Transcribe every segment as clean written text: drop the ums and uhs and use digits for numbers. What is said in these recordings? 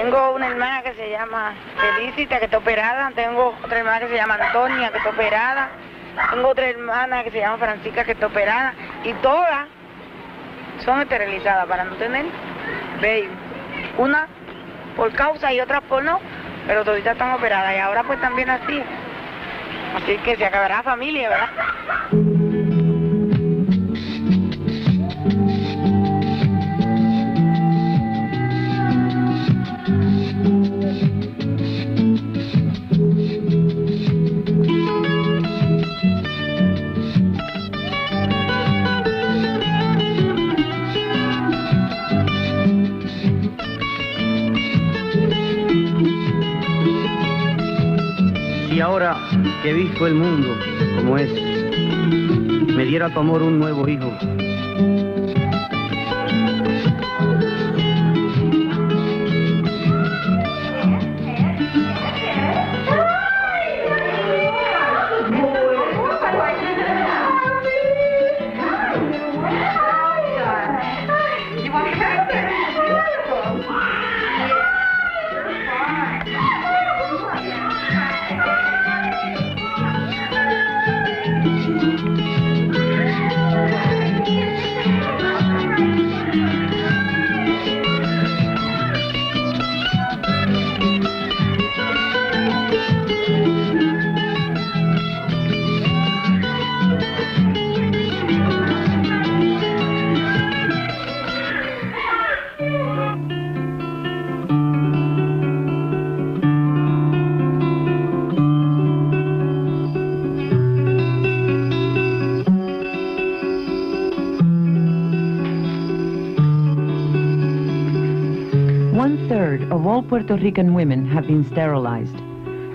Tengo una hermana que se llama Felicita, que está operada. Tengo otra hermana que se llama Antonia, que está operada. Tengo otra hermana que se llama Francisca, que está operada. Y todas son esterilizadas para no tener baby. Una por causa y otras por no, pero todas están operadas. Y ahora pues también así. Así que se acabará la familia, ¿verdad? Y ahora que he visto el mundo como es, me diera tu amor un nuevo hijo. One-third of all Puerto Rican women have been sterilized.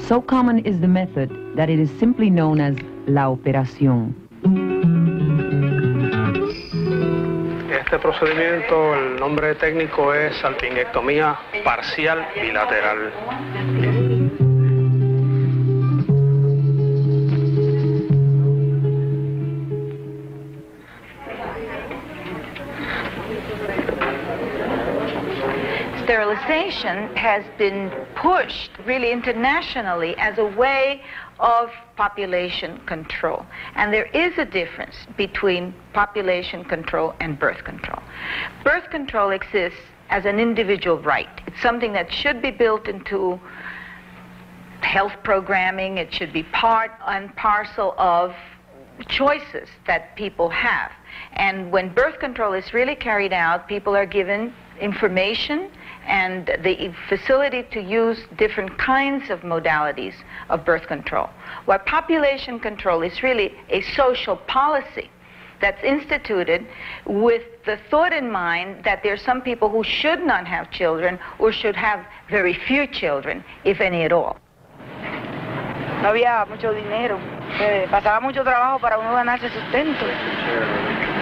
So common is the method that it is simply known as la operación. Este procedimiento, el nombre técnico es salpingectomía parcial bilateral. Sterilization has been pushed really internationally as a way of population control. And there is a difference between population control and birth control. Birth control exists as an individual right. It's something that should be built into health programming. It should be part and parcel of choices that people have. And when birth control is really carried out, people are given information and the facility to use different kinds of modalities of birth control. While population control is really a social policy that's instituted with the thought in mind that there are some people who should not have children or should have very few children, if any at all. No había mucho dinero, pasaba mucho trabajo para uno ganarse sustento.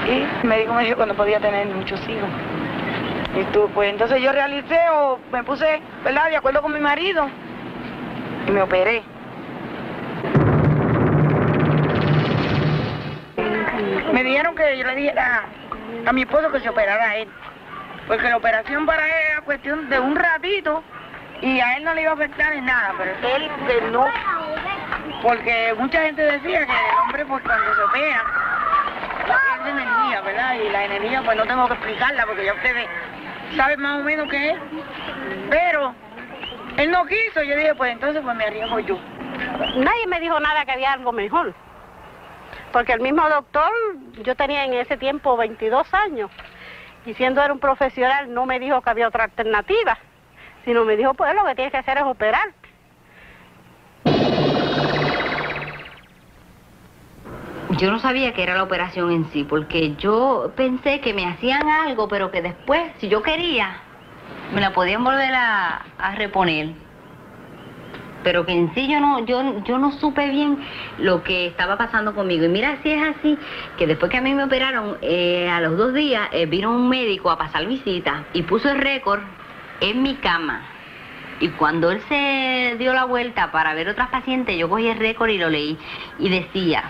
Y el médico me dijo que no podía tener muchos hijos. Y pues entonces yo realicé o me puse, ¿verdad?, de acuerdo con mi marido y me operé. Me dijeron que yo le dijera a mi esposo que se operara a él, porque la operación para él era cuestión de un ratito y a él no le iba a afectar en nada, pero él que no, porque mucha gente decía que el hombre pues cuando se opera pierde energía, ¿verdad? Y la energía pues no tengo que explicarla porque ya ustedes saben más o menos qué es, pero él no quiso. Yo dije, pues entonces pues me arriesgo yo. Nadie me dijo nada que había algo mejor, porque el mismo doctor, yo tenía en ese tiempo 22 años, y siendo él un profesional no me dijo que había otra alternativa, sino me dijo, pues lo que tienes que hacer es operar. Yo no sabía que era la operación en sí, porque yo pensé que me hacían algo, pero que después, si yo quería, me la podían volver a reponer. Pero que en sí yo no supe bien lo que estaba pasando conmigo. Y mira si es así, que después que a mí me operaron, a los 2 días, vino un médico a pasar visita y puso el récord en mi cama. Y cuando él se dio la vuelta para ver otras pacientes, yo cogí el récord y lo leí. Y decía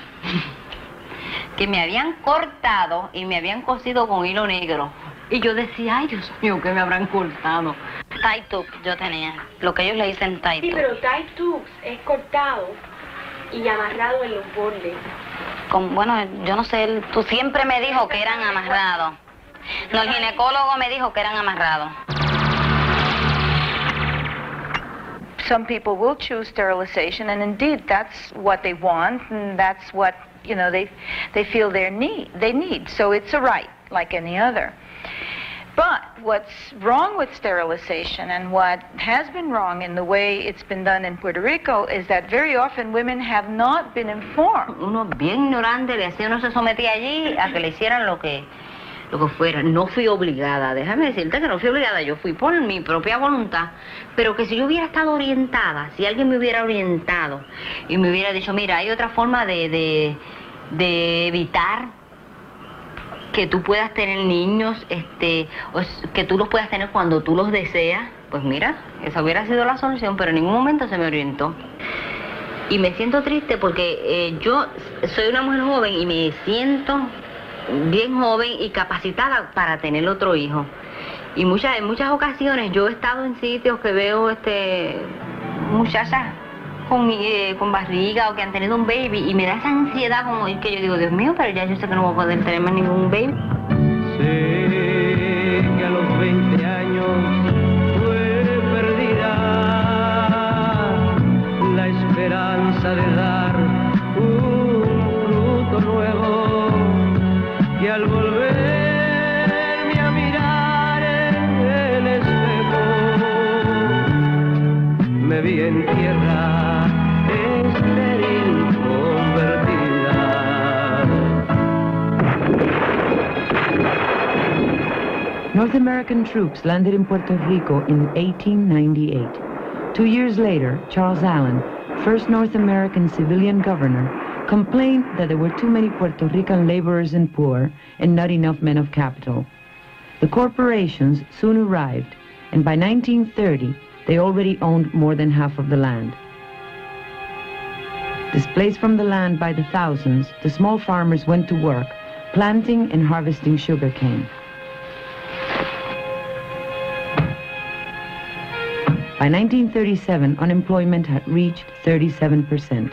que me habían cortado y me habían cosido con hilo negro. Y yo decía, ay, Dios mío, que me habrán cortado. tie tube yo tenía, lo que ellos le dicen tie tube. Sí, pero tie tubes es cortado y amarrado en los bordes. Bueno, yo no sé, tú siempre me dijo que eran amarrados. No, el ginecólogo me dijo que eran amarrados. Some people will choose sterilization, and indeed that's what they want, and that's what, you know, they feel they need. So it's a right, like any other. But what's wrong with sterilization, and what has been wrong in the way it's been done in Puerto Rico, is that very often women have not been informed. Uno bien ignorante, uno se sometía allí a que le hicieran lo que fuera. No fui obligada, déjame decirte que no fui obligada, yo fui por mi propia voluntad, pero que si yo hubiera estado orientada, si alguien me hubiera orientado y me hubiera dicho, mira, hay otra forma de evitar que tú puedas tener niños, que tú los puedas tener cuando tú los deseas, pues mira, esa hubiera sido la solución, pero en ningún momento se me orientó. Y me siento triste porque yo soy una mujer joven y me siento bien joven y capacitada para tener otro hijo. Y en muchas ocasiones yo he estado en sitios que veo muchachas con barriga o que han tenido un baby y me da esa ansiedad como que yo digo, Dios mío, pero ya yo sé que no voy a poder tener más ningún baby. Sé que a los 20 años fue perdida la esperanza de dar un fruto nuevo, y al volverme a mirar en el espejo me vi en tierra estéril convertida. North American troops landed in Puerto Rico in 1898. 2 years later, Charles Allen, first North American civilian governor, complained that there were too many Puerto Rican laborers and poor and not enough men of capital. The corporations soon arrived, and by 1930, they already owned more than half of the land. Displaced from the land by the thousands, the small farmers went to work, planting and harvesting sugarcane. By 1937, unemployment had reached 37%.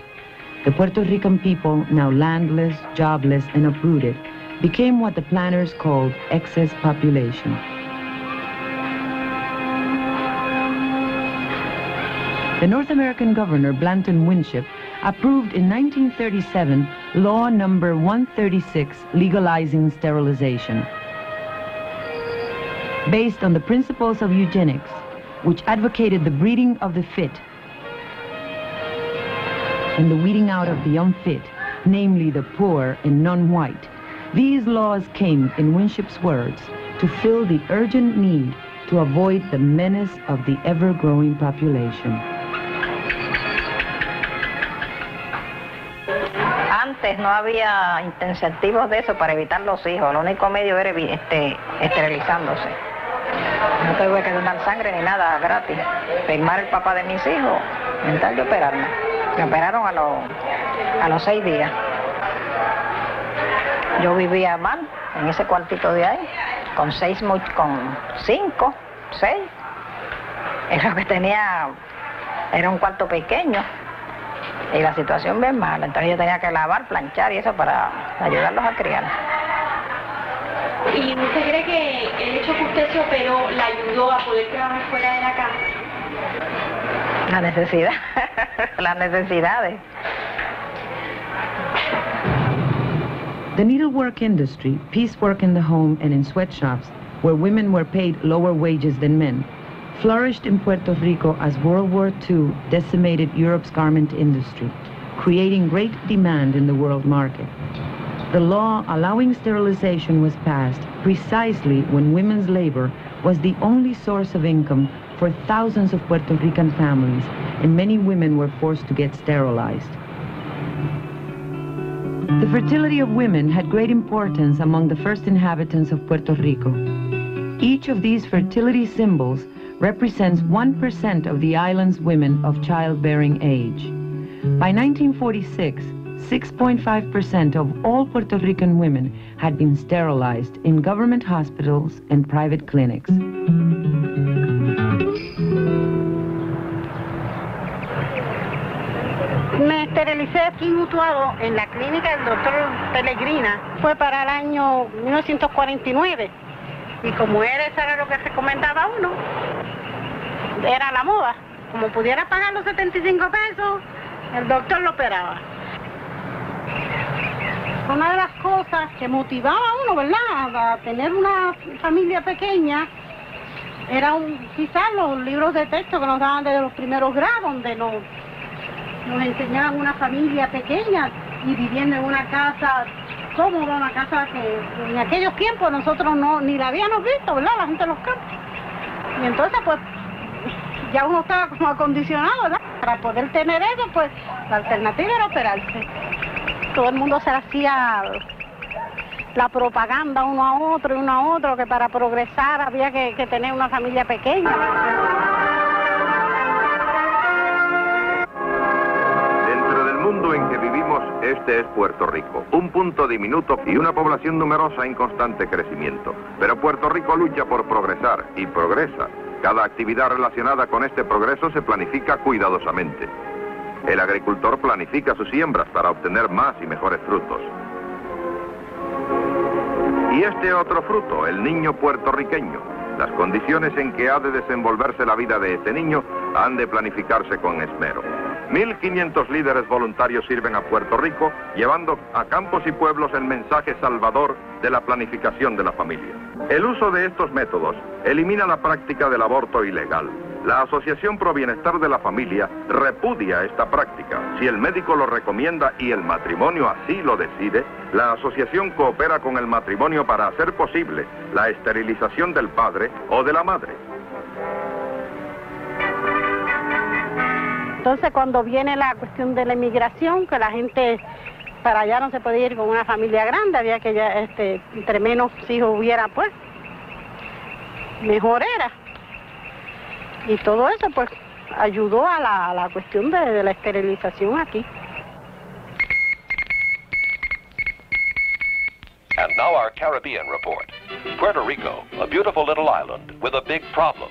The Puerto Rican people, now landless, jobless, and uprooted, became what the planners called excess population. The North American governor, Blanton Winship, approved in 1937 Law Number 136 legalizing sterilization. Based on the principles of eugenics, which advocated the breeding of the fit and the weeding out of the unfit, namely the poor and non-white, these laws came, in Winship's words, to fill the urgent need to avoid the menace of the ever-growing population. Antes no había incentivos de eso para evitar los hijos, lo único medio era esterilizándose. No tuve que donar sangre ni nada gratis. Firmar el papá de mis hijos, en tal de operarme. Me operaron a los 6 días. Yo vivía mal en ese cuartito de ahí, con 5, 6. Lo que tenía era un cuarto pequeño y la situación bien mala. Entonces yo tenía que lavar, planchar y eso para ayudarlos a criar. ¿Y usted cree que el hecho que usted se operó la ayudó a poder trabajar fuera de la casa? La necesidad, las necesidades. The needlework industry, piecework in the home and in sweatshops, where women were paid lower wages than men, flourished in Puerto Rico as World War II decimated Europe's garment industry, creating great demand in the world market. The law allowing sterilization was passed precisely when women's labor was the only source of income for thousands of Puerto Rican families, and many women were forced to get sterilized. The fertility of women had great importance among the first inhabitants of Puerto Rico. Each of these fertility symbols represents 1% of the island's women of childbearing age. By 1946, 6.5% of all Puerto Rican women had been sterilized in government hospitals and private clinics. esterilicé aquí mutuado en la clínica del doctor Pellegrina fue para el año 1949. Y como eso era lo que recomendaba uno, era la moda. Como pudiera pagar los 75 pesos, el doctor lo operaba. Una de las cosas que motivaba a uno, ¿verdad?, a tener una familia pequeña, era quizás los libros de texto que nos daban desde los primeros grados, donde nos enseñaban una familia pequeña y viviendo en una casa cómoda, una casa que en aquellos tiempos nosotros ni la habíamos visto, ¿verdad?, la gente de los campos. Y entonces, pues, ya uno estaba como acondicionado, ¿verdad? Para poder tener eso, pues, la alternativa era operarse. Todo el mundo se hacía la propaganda uno a otro, que para progresar había que tener una familia pequeña. Dentro del mundo en que vivimos, este es Puerto Rico, un punto diminuto y una población numerosa en constante crecimiento. Pero Puerto Rico lucha por progresar y progresa. Cada actividad relacionada con este progreso se planifica cuidadosamente. El agricultor planifica sus siembras para obtener más y mejores frutos. Y este otro fruto, el niño puertorriqueño. Las condiciones en que ha de desenvolverse la vida de este niño han de planificarse con esmero. 1.500 líderes voluntarios sirven a Puerto Rico, llevando a campos y pueblos el mensaje salvador de la planificación de la familia. El uso de estos métodos elimina la práctica del aborto ilegal. La Asociación Pro Bienestar de la Familia repudia esta práctica. Si el médico lo recomienda y el matrimonio así lo decide, la asociación coopera con el matrimonio para hacer posible la esterilización del padre o de la madre. Entonces, cuando viene la cuestión de la inmigración, que la gente para allá no se podía ir con una familia grande, había que ya, entre menos hijos hubiera, pues, mejor era. Y todo eso, pues, ayudó a la cuestión de la esterilización aquí. And now our Caribbean report. Puerto Rico, a beautiful little island with a big problem.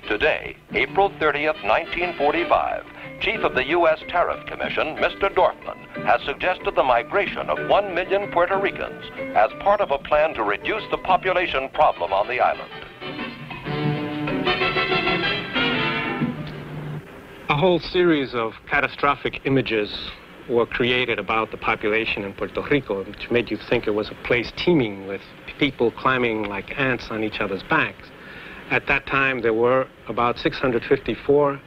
Today, April 30th, 1945, Chief of the U.S. Tariff Commission, Mr. Dorfman, has suggested the migration of 1 million Puerto Ricans as part of a plan to reduce the population problem on the island. A whole series of catastrophic images were created about the population in Puerto Rico, which made you think it was a place teeming with people climbing like ants on each other's backs. At that time, there were about 654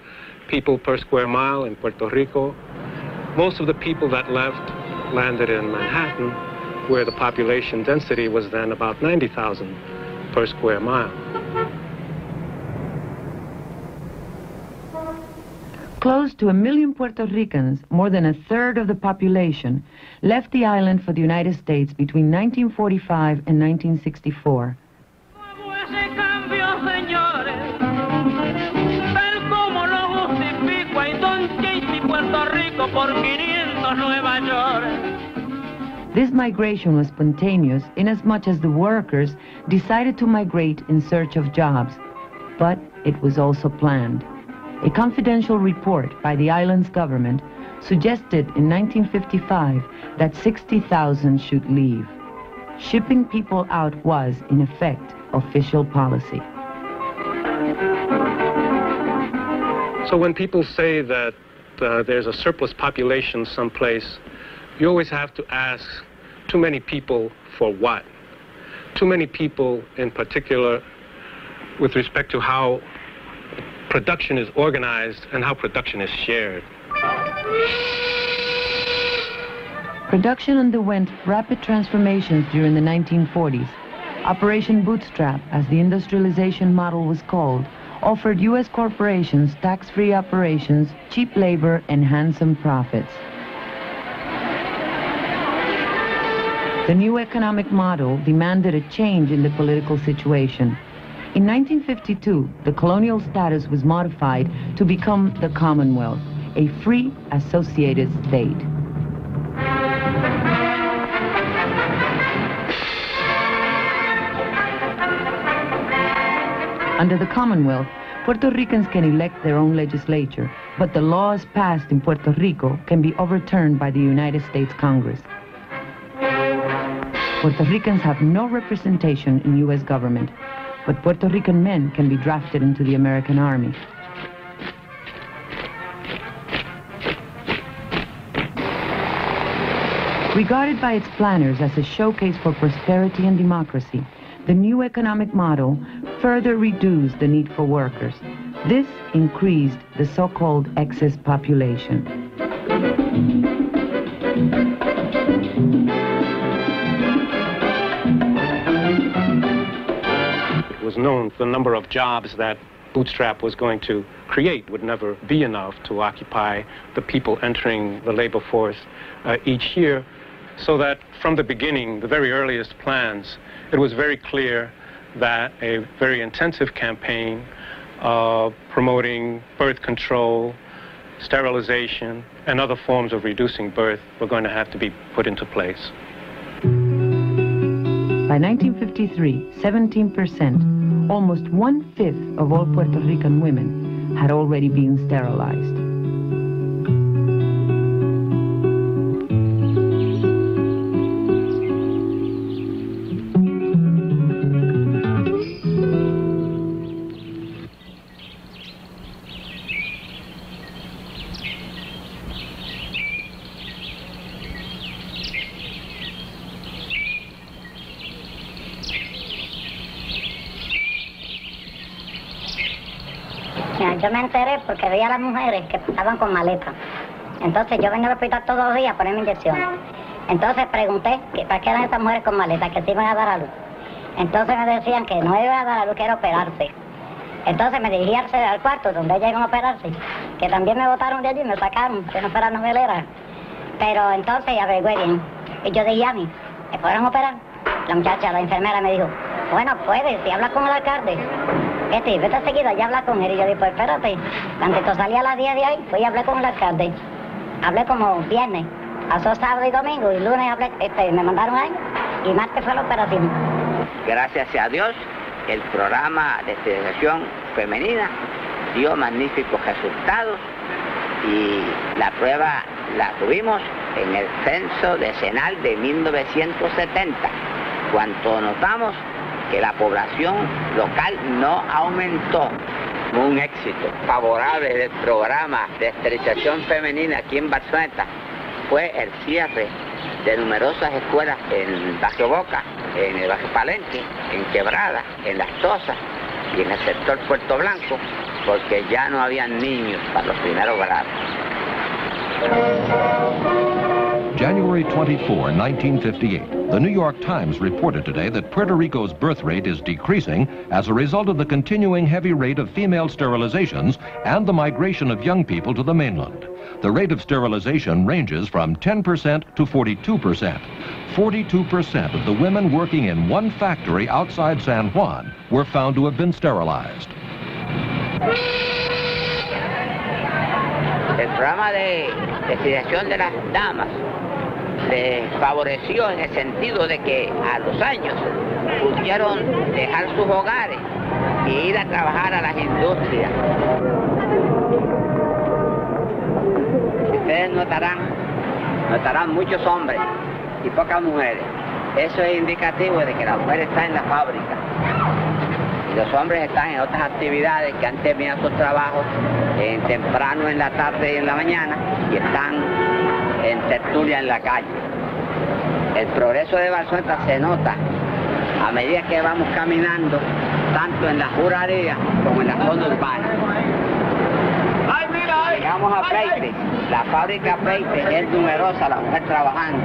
people per square mile in Puerto Rico. Most of the people that left landed in Manhattan, where the population density was then about 90,000 per square mile. Close to 1 million Puerto Ricans, more than a third of the population, left the island for the United States between 1945 and 1964. This migration was spontaneous inasmuch as the workers decided to migrate in search of jobs, but it was also planned. A confidential report by the island's government suggested in 1955 that 60,000 should leave. Shipping people out was, in effect, official policy. So when people say that there's a surplus population someplace, you always have to ask, too many people for what? Too many people in particular with respect to how production is organized and how production is shared. Production underwent rapid transformations during the 1940s. Operation Bootstrap, as the industrialization model was called, offered U.S. corporations tax-free operations, cheap labor, and handsome profits. The new economic model demanded a change in the political situation. In 1952, the colonial status was modified to become the Commonwealth, a free associated state. Under the Commonwealth, Puerto Ricans can elect their own legislature, but the laws passed in Puerto Rico can be overturned by the United States Congress. Puerto Ricans have no representation in U.S. government, but Puerto Rican men can be drafted into the American Army. Regarded by its planners as a showcase for prosperity and democracy, the new economic model further reduced the need for workers. This increased the so-called excess population. It was known the number of jobs that Bootstrap was going to create would never be enough to occupy the people entering the labor force each year, so that from the beginning, the very earliest plans, it was very clear that a very intensive campaign promoting birth control, sterilization, and other forms of reducing birth were going to have to be put into place. By 1953, 17%, almost 1/5 of all Puerto Rican women had already been sterilized. Yo me enteré porque veía a las mujeres que estaban con maletas. Entonces yo venía al hospital todos los días a ponerme inyecciones. Entonces pregunté que para qué eran esas mujeres con maletas, que se iban a dar a luz. Entonces me decían que no iban a dar a luz, que era operarse. Entonces me dirigí al cuarto donde ellas iban a operarse, que también me botaron de allí y me sacaron, que no fuera novelera. Pero entonces averigüé bien. Y yo dije, a mí, ¿me podrán operar? La muchacha, la enfermera me dijo, bueno, puedes, si hablas con el alcalde. Vete seguido, ya habla con él. Y yo dije, pues espérate, cuando salí a las 10 de ahí, fui y hablé con el alcalde. Hablé como viernes, pasó sábado y domingo, y lunes hablé, me mandaron ahí, y martes fue la operación. Gracias a Dios, el programa de esterilización femenina dio magníficos resultados, y la prueba la tuvimos en el censo decenal de 1970, cuando notamos que la población local no aumentó. Un éxito favorable del programa de esterilización femenina aquí en Barcelona fue el cierre de numerosas escuelas en Barrio Boca, en el Barrio Palenque, en Quebrada, en Las Tozas y en el sector Puerto Blanco, porque ya no había niños para los primeros grados. January 24, 1958, the New York Times reported today that Puerto Rico's birth rate is decreasing as a result of the continuing heavy rate of female sterilizations and the migration of young people to the mainland. The rate of sterilization ranges from 10% to 42%. 42% of the women working in one factory outside San Juan were found to have been sterilized. El programa de esterilización de las damas les favoreció en el sentido de que a los años pudieron dejar sus hogares e ir a trabajar a las industrias. Ustedes notarán muchos hombres y pocas mujeres. Eso es indicativo de que la mujer está en la fábrica y los hombres están en otras actividades que han terminado sus trabajos temprano en la tarde y en la mañana, y están en tertulia en la calle. El progreso de Barcelona se nota a medida que vamos caminando, tanto en las ruralías como en la zona urbana. Llegamos a Pleite, la fábrica Pleite es numerosa, la mujer trabajando.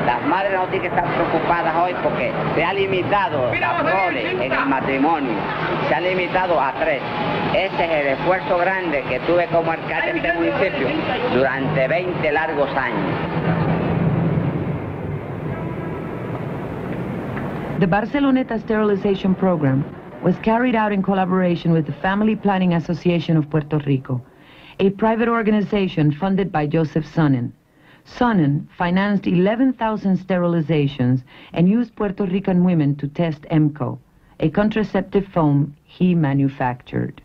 Las madres no tienen que estar preocupadas hoy porque se ha limitado las roles en el matrimonio, se ha limitado a 3. Ese es el esfuerzo grande que tuve como alcalde de este municipio durante 20 largos años. The Barceloneta sterilization program was carried out in collaboration with the Family Planning Association of Puerto Rico, a private organization funded by Joseph Sonnen. Sonnen financed 11,000 sterilizations and used Puerto Rican women to test EMCO, a contraceptive foam he manufactured.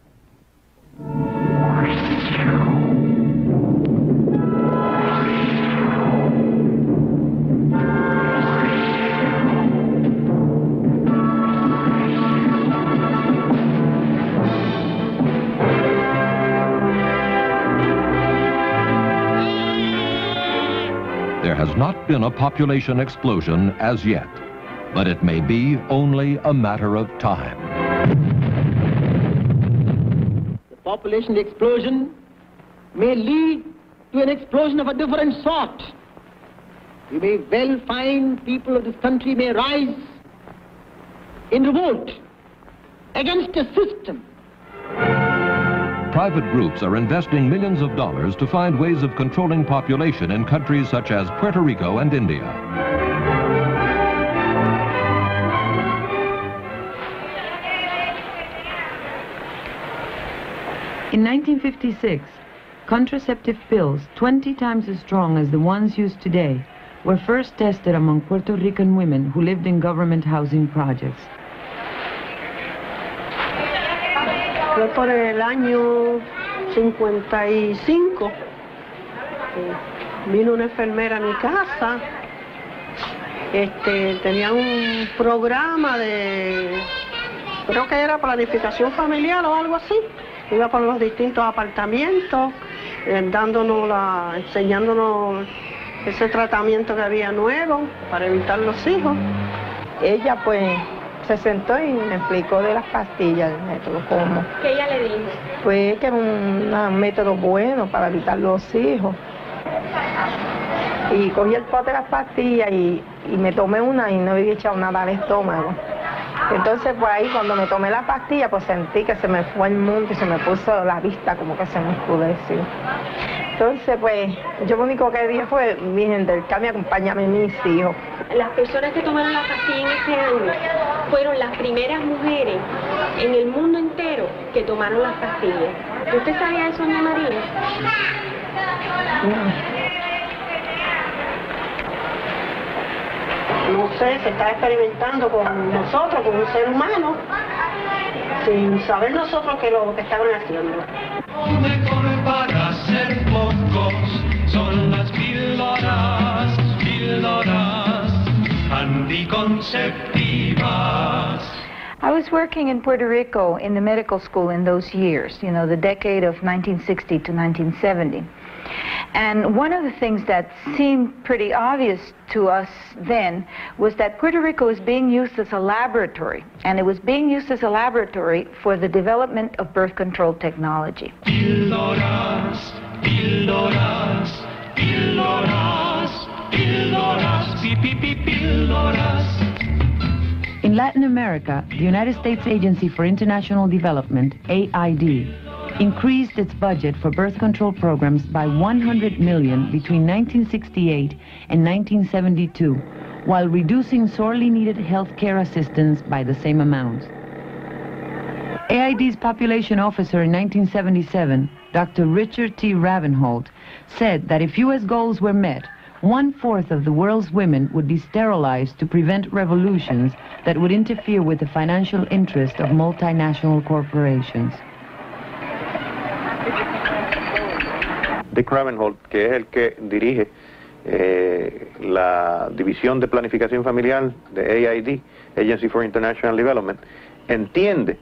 has not been a population explosion as yet, but it may be only a matter of time. The population explosion may lead to an explosion of a different sort. You may well find people of this country may rise in revolt against a system. Private groups are investing millions of dollars to find ways of controlling population in countries such as Puerto Rico and India. In 1956, contraceptive pills 20 times as strong as the ones used today were first tested among Puerto Rican women who lived in government housing projects. Fue por el año 55. Vino una enfermera a mi casa. Tenía un programa de, creo que era planificación familiar o algo así. Iba por los distintos apartamentos, enseñándonos ese tratamiento que había nuevo para evitar los hijos. Ella pues se sentó y me explicó de las pastillas, el método, cómo. ¿Qué ella le dijo? Pues que era un método bueno para evitar los hijos. Y cogí el pote de las pastillas y me tomé una y no había echado nada al estómago. Entonces pues ahí cuando me tomé la pastilla pues sentí que se me fue el mundo y se me puso la vista como que se me oscureció. Entonces pues yo lo único que dije fue, Virgen del Carmen, acompáñame a mis hijos. Las personas que tomaron la pastilla en ese año fueron las primeras mujeres en el mundo entero que tomaron las pastillas. ¿Usted sabía eso, Ana María? No sé, se está experimentando con nosotros, con un ser humano, sin saber nosotros qué es lo que estaban haciendo. Lo mejor para ser pocos son las píldoras anticonceptivas. I was working in Puerto Rico in the medical school in those years, you know, the decade of 1960 to 1970. And one of the things that seemed pretty obvious to us then was that Puerto Rico was being used as a laboratory, and it was being used as a laboratory for the development of birth control technology. Píldoras, píldoras, píldoras, píldoras, píldoras. In Latin America, the United States Agency for International Development, AID, increased its budget for birth control programs by $100 million between 1968 and 1972, while reducing sorely needed health care assistance by the same amount. AID's population officer in 1977, Dr. Richard T. Ravenholt, said that if U.S. goals were met, 1/4 of the world's women would be sterilized to prevent revolutions that would interfere with the financial interest of multinational corporations. Dick Ravenholt, que es el que dirige la División de Planificación Familiar de AID, Agency for International Development, entiende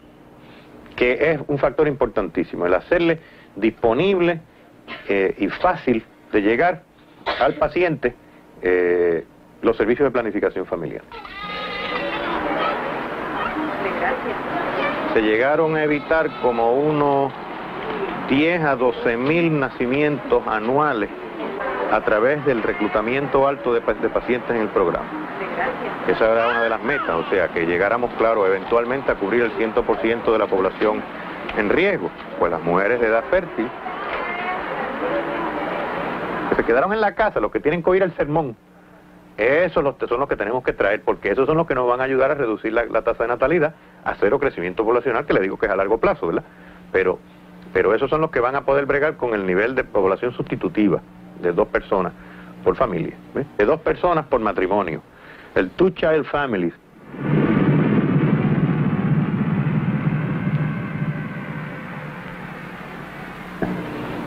que es un factor importantísimo el hacerle disponible y fácil de llegar al paciente los servicios de planificación familiar. Se llegaron a evitar como unos 10 a 12 mil nacimientos anuales a través del reclutamiento alto de pacientes en el programa. Esa era una de las metas, o sea, que llegáramos, claro, eventualmente a cubrir el 100% de la población en riesgo, pues las mujeres de edad fértil, que se quedaron en la casa, los que tienen que oír el sermón, esos son los que tenemos que traer, porque esos son los que nos van a ayudar a reducir la tasa de natalidad a cero crecimiento poblacional, que le digo que es a largo plazo, ¿verdad? Pero esos son los que van a poder bregar con el nivel de población sustitutiva de 2 personas por familia, ¿ves? De 2 personas por matrimonio, el two-child families.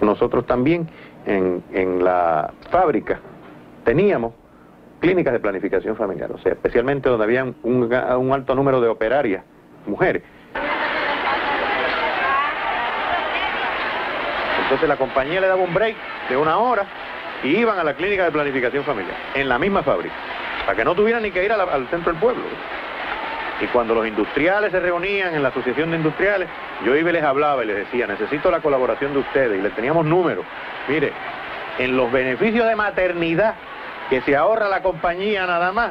Nosotros también en la fábrica teníamos clínicas de planificación familiar, o sea, especialmente donde había un alto número de operarias, mujeres. Entonces la compañía le daba un break de 1 hora y iban a la clínica de planificación familiar, en la misma fábrica, para que no tuvieran ni que ir al centro del pueblo. Y cuando los industriales se reunían en la asociación de industriales, yo iba y les hablaba y les decía, necesito la colaboración de ustedes, y les teníamos números. Mire, en los beneficios de maternidad que se ahorra la compañía nada más,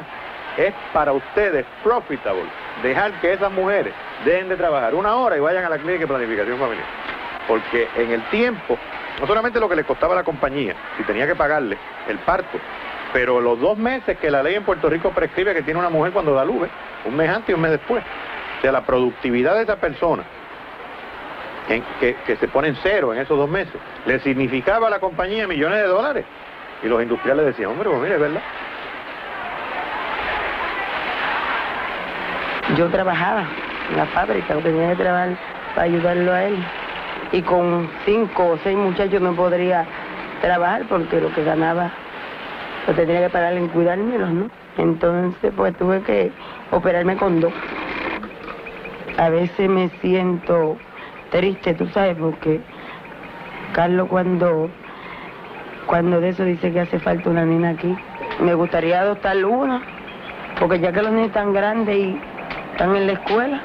es para ustedes profitable dejar que esas mujeres dejen de trabajar 1 hora y vayan a la clínica de planificación familiar. Porque en el tiempo, no solamente lo que le costaba a la compañía, si tenía que pagarle el parto, pero los 2 meses que la ley en Puerto Rico prescribe que tiene una mujer cuando da luz, 1 mes antes y 1 mes después. O sea, la productividad de esa persona, que se pone en cero en esos 2 meses, le significaba a la compañía millones de dólares. Y los industriales decían, hombre, pues mire, es verdad. Yo trabajaba en la fábrica, tenía que trabajar para ayudarlo a él. Y con 5 o 6 muchachos no podría trabajar porque lo que ganaba lo tendría que pagar en cuidármelos, ¿no? Entonces, pues tuve que operarme con 2. A veces me siento triste, tú sabes, porque Carlos cuando de eso dice que hace falta una nena aquí. Me gustaría adoptar una, porque ya que los niños están grandes y están en la escuela,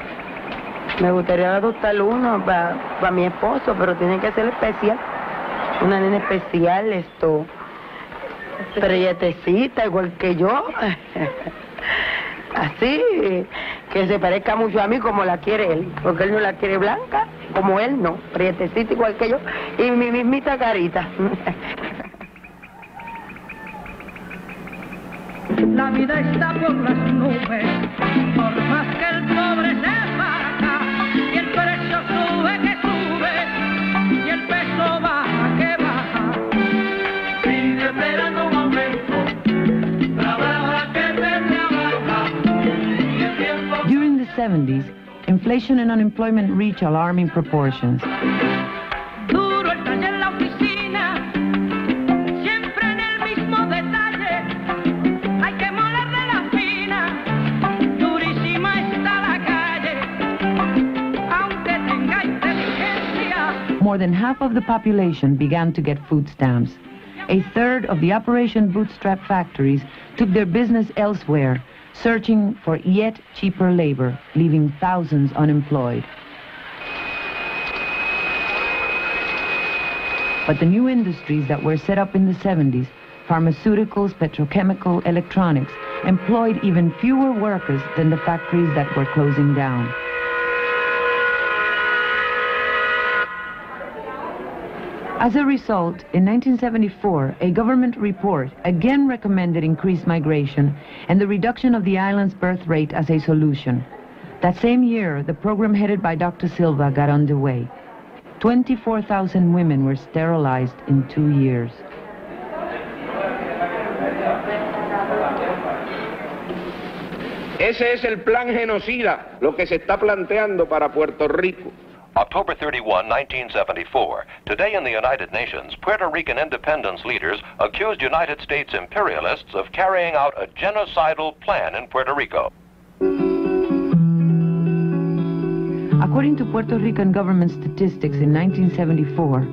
me gustaría adoptar uno para mi esposo, pero tiene que ser especial. Una nena especial, prietecita, igual que yo. Así, que se parezca mucho a mí como la quiere él, porque él no la quiere blanca, como él no, prietecita igual que yo, y mi mismita carita. La vida está por las nubes, por más que el pobre se baja, y el precio sube que sube, y el peso baja que baja. Sigue esperando un aumento, trabaja que te trabaja, y el tiempo... During the 70s, inflation and unemployment reached alarming proportions. Duro el taller en la oficina, siempre en el mismo detalle. Hay que moler de la fina, durísima está la calle, aunque tenga inteligencia. More than half of the population began to get food stamps. A third of the Operation Bootstrap factories took their business elsewhere, searching for yet cheaper labor, leaving thousands unemployed. But the new industries that were set up in the 70s, pharmaceuticals, petrochemical, electronics, employed even fewer workers than the factories that were closing down. As a result, in 1974, a government report again recommended increased migration and the reduction of the island's birth rate as a solution. That same year, the program headed by Dr. Silva got underway. 24,000 women were sterilized in 2 years. Ese es el plan genocida, lo que se está planteando para Puerto Rico. October 31, 1974. Today in the United Nations, Puerto Rican independence leaders accused United States imperialists of carrying out a genocidal plan in Puerto Rico. According to Puerto Rican government statistics in 1974,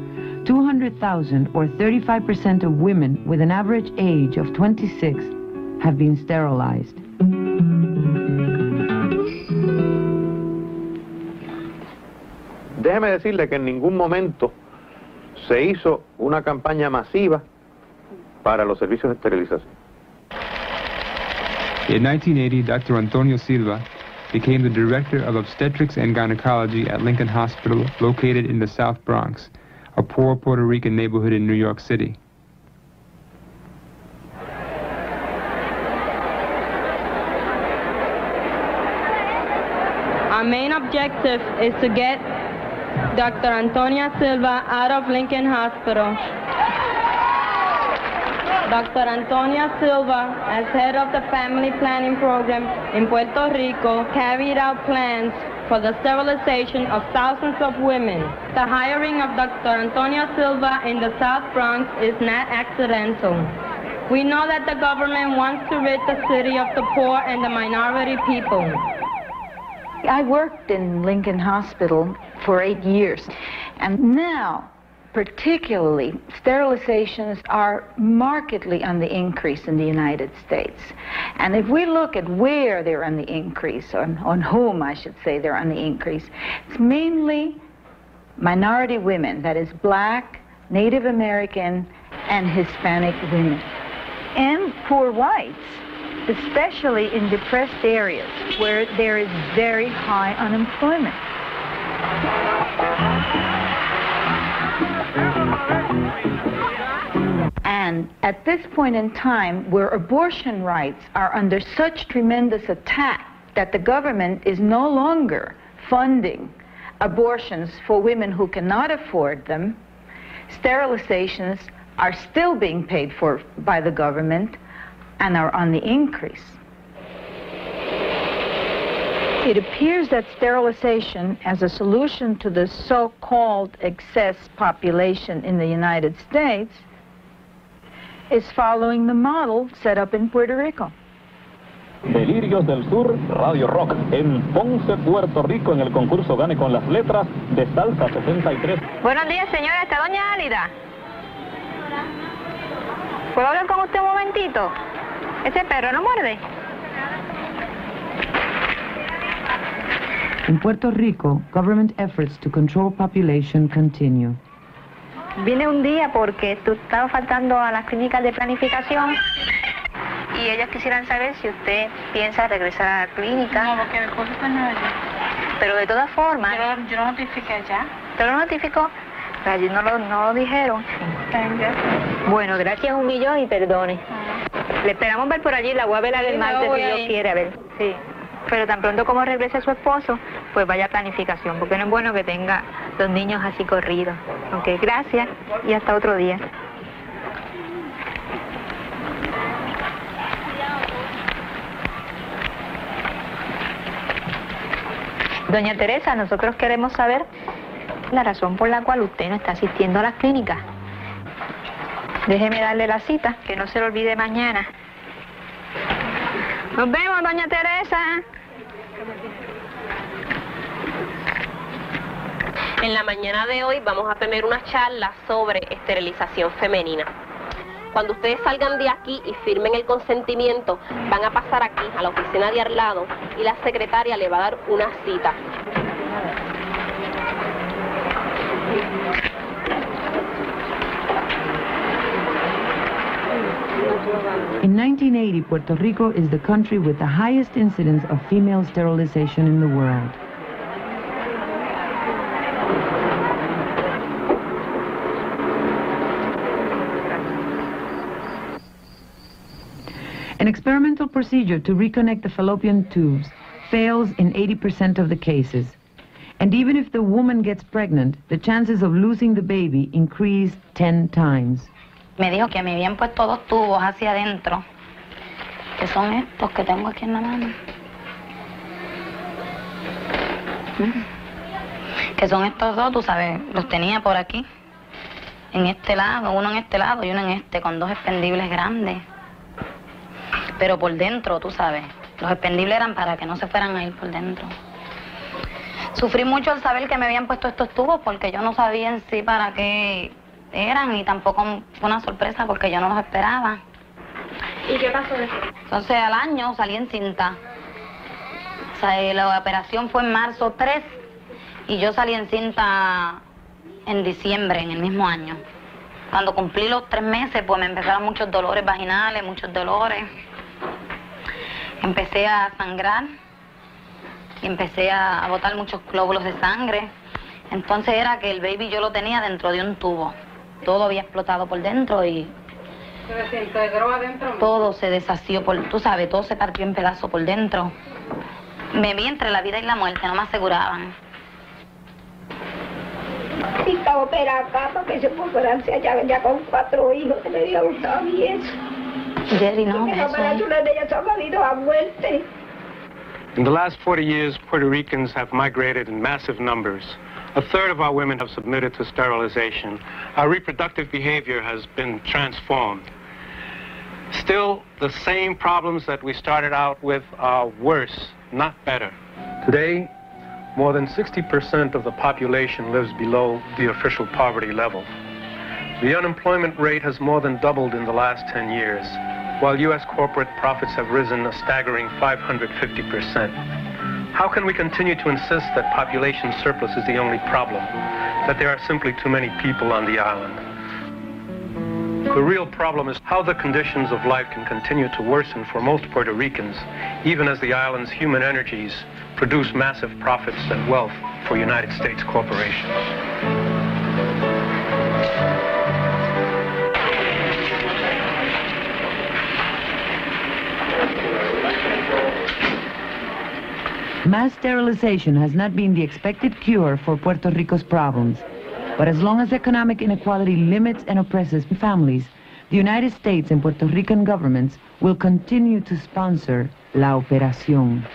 200,000 or 35% of women with an average age of 26 have been sterilized. Déjeme decirle que en ningún momento se hizo una campaña masiva para los servicios de esterilización. In 1980, Dr. Antonio Silva became the director of obstetrics and gynecology at Lincoln Hospital, located in the South Bronx, a poor Puerto Rican neighborhood in New York City. Our main objective is to get Dr. Antonia Silva out of Lincoln Hospital. Dr. Antonia Silva, as head of the family planning program in Puerto Rico, carried out plans for the sterilization of thousands of women. The hiring of Dr. Antonia Silva in the South Bronx is not accidental. We know that the government wants to rid the city of the poor and the minority people. I worked in Lincoln Hospital for 8 years, and now particularly, sterilizations are markedly on the increase in the United States. And if we look at where they're on the increase, on whom I should say they're on the increase, it's mainly minority women, that is Black, Native American, and Hispanic women. And poor whites, especially in depressed areas where there is very high unemployment. And at this point in time, where abortion rights are under such tremendous attack that the government is no longer funding abortions for women who cannot afford them, sterilizations are still being paid for by the government and are on the increase. It appears that sterilization as a solution to the so-called excess population in the United States is following the model set up in Puerto Rico. Delirios del Sur, Radio Rock, en Ponce, Puerto Rico, en el concurso Gane con las Letras de Salsa 63. Buenos días, señora. ¿Está doña Álida? ¿Puedo hablar con usted un momentito? ¿Ese perro no muerde? In Puerto Rico, government efforts to control population continue. Vine un día porque tú estabas faltando a las clínicas de planificación y ellas quisieran saber si usted piensa regresar a la clínica. No, porque mi esposo está en Nueva York. Pero de todas formas... Yo lo notifiqué ya. ¿Te lo notificó? Allí no lo dijeron. Bueno, gracias un millón y perdone. Le esperamos ver por allí, la voy a ver el martes si Dios quiere, a ver. Sí. Pero tan pronto como regrese su esposo, pues vaya a planificación, porque no es bueno que tenga los niños así corridos. Ok, gracias y hasta otro día. Doña Teresa, nosotros queremos saber la razón por la cual usted no está asistiendo a las clínicas. Déjeme darle la cita, que no se lo olvide mañana. Nos vemos, doña Teresa. En la mañana de hoy vamos a tener una charla sobre esterilización femenina. Cuando ustedes salgan de aquí y firmen el consentimiento, van a pasar aquí a la oficina de al lado y la secretaria le va a dar una cita. In 1980, Puerto Rico is the country with the highest incidence of female sterilization in the world. An experimental procedure to reconnect the fallopian tubes fails in 80% of the cases. And even if the woman gets pregnant, the chances of losing the baby increase 10 times. Me dijo que me habían puesto dos tubos hacia adentro, que son estos que tengo aquí en la mano. Que son estos dos, tú sabes, los tenía por aquí, en este lado, uno en este lado y uno en este, con dos expendibles grandes. Pero por dentro, tú sabes, los expendibles eran para que no se fueran a ir por dentro. Sufrí mucho al saber que me habían puesto estos tubos porque yo no sabía en sí para qué eran y tampoco fue una sorpresa porque yo no los esperaba. ¿Y qué pasó después? Entonces al año salí encinta. O sea, la operación fue en marzo 3 y yo salí encinta en diciembre, en el mismo año. Cuando cumplí los 3 meses, pues me empezaron muchos dolores vaginales, muchos dolores. Empecé a sangrar y empecé a botar muchos glóbulos de sangre. Entonces era que el baby yo lo tenía dentro de un tubo. Todo había explotado por dentro y ¿Se desintegró adentro? todo se deshació, tú sabes, todo se partió en pedazos por dentro. Me vi entre la vida y la muerte, no me aseguraban. Y estaba operada acá porque se fue Francia ya con 4 hijos, que me dio gustado y eso. Jerry, no, porque las operaciones de ella se han valido a muerte. In the last 40 years, Puerto Ricans have migrated in massive numbers. A third of our women have submitted to sterilization. Our reproductive behavior has been transformed. Still, the same problems that we started out with are worse, not better. Today, More than 60% of the population lives below the official poverty level. The unemployment rate has more than doubled in the last 10 years, while U.S. corporate profits have risen a staggering 550%. How can we continue to insist that population surplus is the only problem, that there are simply too many people on the island? The real problem is how the conditions of life can continue to worsen for most Puerto Ricans, even as the island's human energies produce massive profits and wealth for United States corporations. Mass sterilization has not been the expected cure for Puerto Rico's problems. But as long as economic inequality limits and oppresses families, the United States and Puerto Rican governments will continue to sponsor la Operación.